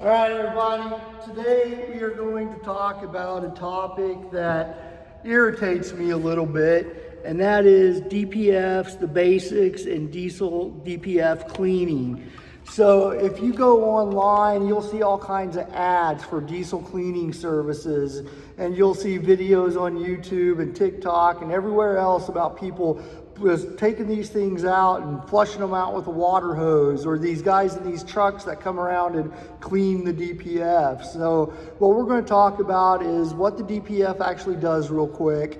All right, everybody, today we are going to talk about a topic that irritates me a little bit, and that is DPFs, the basics, and diesel DPF cleaning. So if you go online, you'll see all kinds of ads for diesel cleaning services, and you'll see videos on YouTube and TikTok and everywhere else about people just taking these things out and flushing them out with a water hose, or these guys in these trucks that come around and clean the DPF. So what we're going to talk about is what the DPF actually does real quick,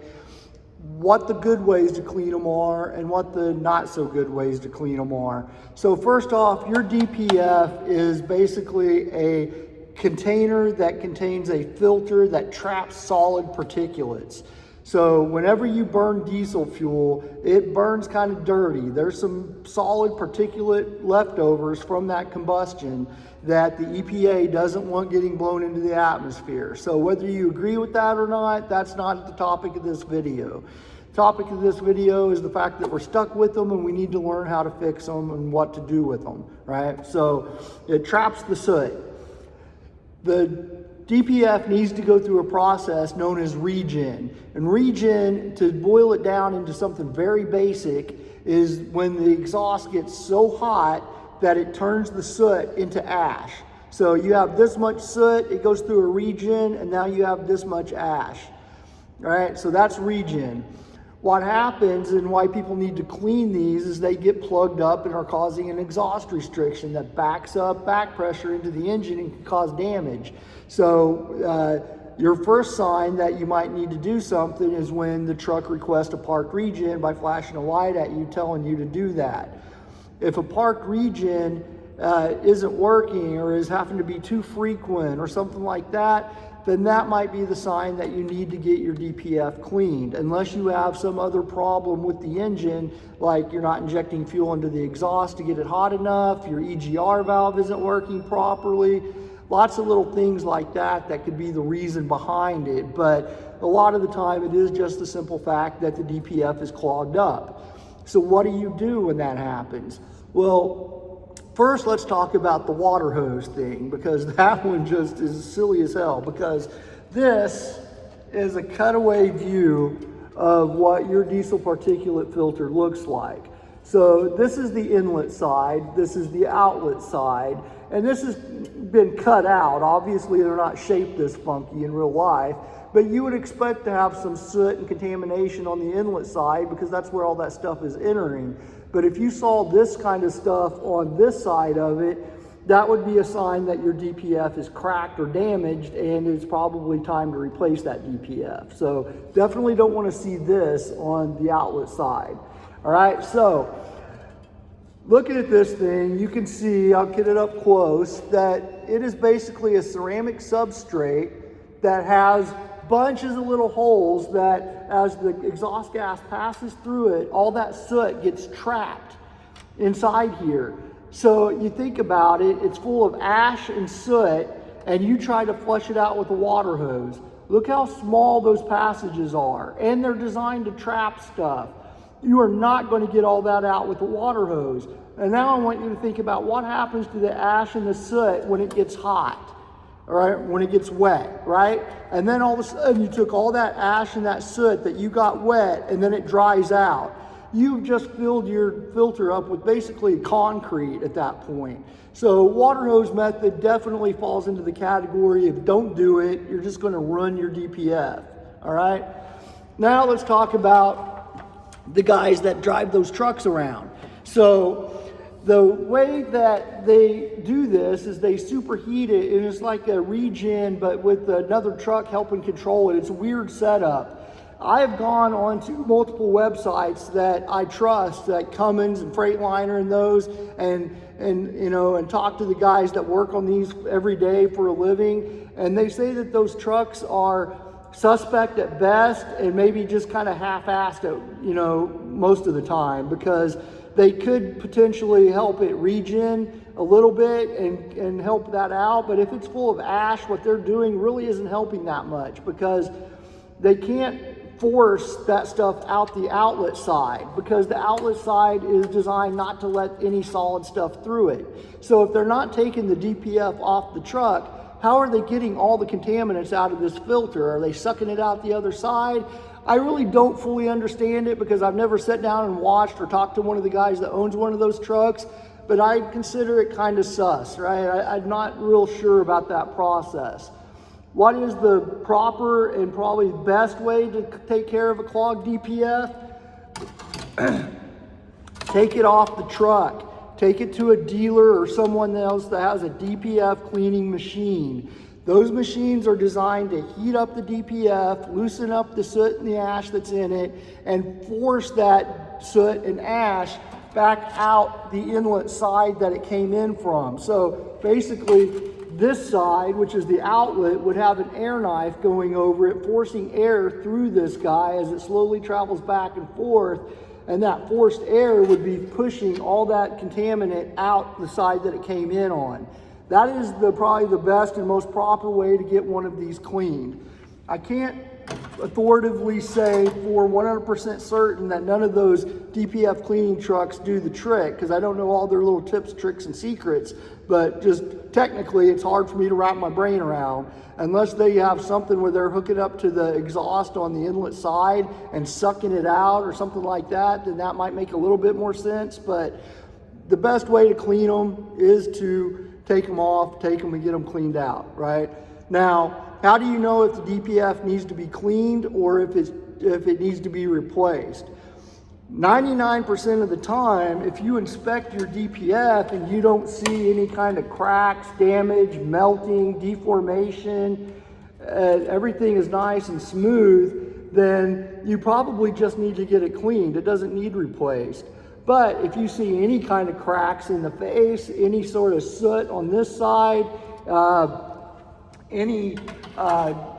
what the good ways to clean them are, and what the not so good ways to clean them are. So first off, your DPF is basically a container that contains a filter that traps solid particulates. So whenever you burn diesel fuel, it burns kind of dirty. There's some solid particulate leftovers from that combustion that the EPA doesn't want getting blown into the atmosphere. So whether you agree with that or not, that's not the topic of this video. The topic of this video is the fact that we're stuck with them and we need to learn how to fix them and what to do with them, right? So it traps the soot. The DPF needs to go through a process known as regen. And regen, to boil it down into something very basic, is when the exhaust gets so hot that it turns the soot into ash. So you have this much soot, it goes through a regen, and now you have this much ash. All right, so that's regen. What happens and why people need to clean these is they get plugged up and are causing an exhaust restriction that backs up back pressure into the engine and can cause damage. So your first sign that you might need to do something is when the truck requests a parked regen by flashing a light at you telling you to do that. If a parked regen isn't working or is having to be too frequent or something like that, then that might be the sign that you need to get your DPF cleaned. Unless you have some other problem with the engine, like you're not injecting fuel into the exhaust to get it hot enough, your EGR valve isn't working properly, lots of little things like that that could be the reason behind it. But a lot of the time it is just the simple fact that the DPF is clogged up. So what do you do when that happens? Well, first, let's talk about the water hose thing, because that one just is silly as hell, because this is a cutaway view of what your diesel particulate filter looks like. So this is the inlet side, this is the outlet side, and this has been cut out. Obviously, they're not shaped this funky in real life, but you would expect to have some soot and contamination on the inlet side because that's where all that stuff is entering. But if you saw this kind of stuff on this side of it, that would be a sign that your DPF is cracked or damaged and it's probably time to replace that DPF. So definitely don't want to see this on the outlet side. All right, so looking at this thing, you can see, I'll get it up close, that it is basically a ceramic substrate that has bunches of little holes that as the exhaust gas passes through it, all that soot gets trapped inside here. So you think about it, it's full of ash and soot, and you try to flush it out with a water hose. Look how small those passages are, and they're designed to trap stuff. You are not going to get all that out with a water hose. And now I want you to think about what happens to the ash and the soot when it gets hot. All right, when it gets wet, right? And then all of a sudden you took all that ash and that soot that you got wet and then it dries out. You've just filled your filter up with basically concrete at that point. So water hose method definitely falls into the category of don't do it, you're just gonna run your DPF, all right? Now let's talk about the guys that drive those trucks around. So the way that they do this is they superheat it, and it's like a regen, but with another truck helping control it. It's a weird setup. I have gone onto multiple websites that I trust, like Cummins and Freightliner and those, and talk to the guys that work on these every day for a living, and they say that those trucks are suspect at best and maybe just kind of half-assed at, most of the time, because they could potentially help it regen a little bit and help that out. But if it's full of ash, what they're doing really isn't helping that much, because they can't force that stuff out the outlet side, because the outlet side is designed not to let any solid stuff through it. So if they're not taking the DPF off the truck, how are they getting all the contaminants out of this filter? Are they sucking it out the other side? I really don't fully understand it, because I've never sat down and watched or talked to one of the guys that owns one of those trucks, but I consider it kind of sus, right? I'm not real sure about that process. What is the proper and probably best way to take care of a clogged DPF? Take it off the truck. Take it to a dealer or someone else that has a DPF cleaning machine. Those machines are designed to heat up the DPF, loosen up the soot and the ash that's in it, and force that soot and ash back out the inlet side that it came in from. So basically, this side, which is the outlet, would have an air knife going over it, forcing air through this guy as it slowly travels back and forth, and that forced air would be pushing all that contaminant out the side that it came in on. That is probably the best and most proper way to get one of these cleaned. I can't authoritatively say for 100% certain that none of those DPF cleaning trucks do the trick, because I don't know all their little tips, tricks, and secrets, but just technically it's hard for me to wrap my brain around. Unless they have something where they're hooking up to the exhaust on the inlet side and sucking it out or something like that, then that might make a little bit more sense. But the best way to clean them is to take them off, take them and get them cleaned out, right? Now, how do you know if the DPF needs to be cleaned or if it needs to be replaced? 99% of the time, if you inspect your DPF and you don't see any kind of cracks, damage, melting, deformation, everything is nice and smooth, then you probably just need to get it cleaned. It doesn't need replaced. But if you see any kind of cracks in the face, any sort of soot on this side, any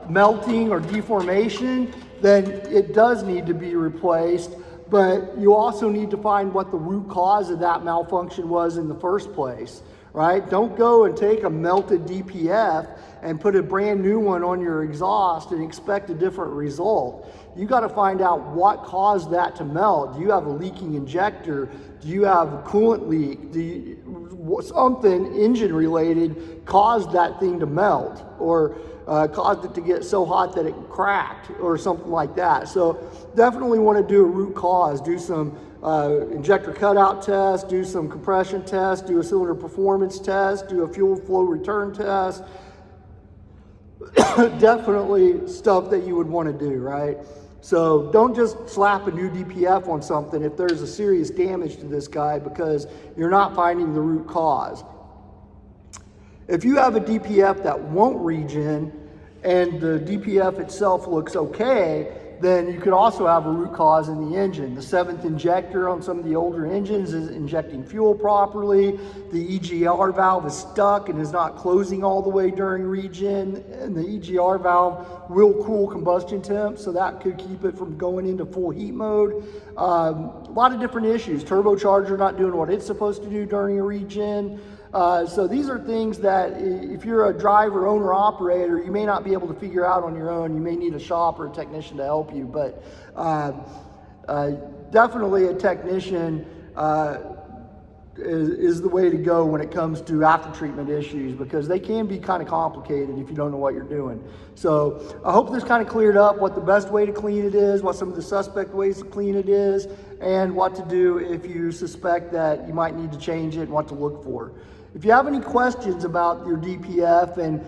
melting or deformation, then it does need to be replaced. But you also need to find what the root cause of that malfunction was in the first place, right? Don't go and take a melted DPF and put a brand new one on your exhaust and expect a different result. You got to find out what caused that to melt. Do you have a leaking injector? Do you have a coolant leak? Something engine related caused that thing to melt, or caused it to get so hot that it cracked or something like that. So definitely want to do a root cause, do some injector cutout test, do some compression test, do a cylinder performance test, do a fuel flow return test. Definitely stuff that you would want to do, right? So don't just slap a new DPF on something if there's a serious damage to this guy, because you're not finding the root cause. If you have a DPF that won't regen and the DPF itself looks okay, then you could also have a root cause in the engine. The 7th injector on some of the older engines is injecting fuel properly. The EGR valve is stuck and is not closing all the way during regen. And the EGR valve will cool combustion temp, so that could keep it from going into full heat mode. A lot of different issues. Turbocharger not doing what it's supposed to do during a regen. So these are things that if you're a driver, owner, operator, you may not be able to figure out on your own. You may need a shop or a technician to help you, but definitely a technician is the way to go when it comes to after treatment issues, because they can be kind of complicated if you don't know what you're doing. So I hope this kind of cleared up what the best way to clean it is, what some of the suspect ways to clean it is, and what to do if you suspect that you might need to change it and what to look for. If you have any questions about your DPF and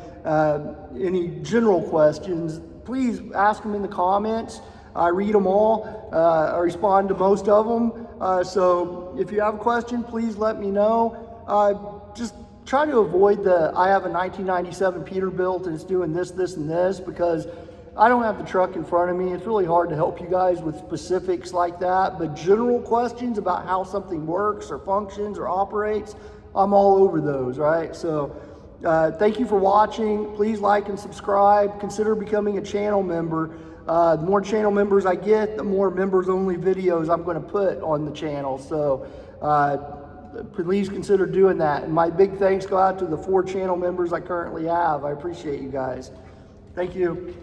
any general questions, please ask them in the comments. I read them all. I respond to most of them. So if you have a question, please let me know. Just try to avoid I have a 1997 Peterbilt and it's doing this, this, and this, because I don't have the truck in front of me. It's really hard to help you guys with specifics like that. But general questions about how something works or functions or operates, I'm all over those, right? So thank you for watching. Please like and subscribe. Consider becoming a channel member. The more channel members I get, the more members-only videos I'm going to put on the channel. So please consider doing that. And my big thanks go out to the 4 channel members I currently have. I appreciate you guys. Thank you.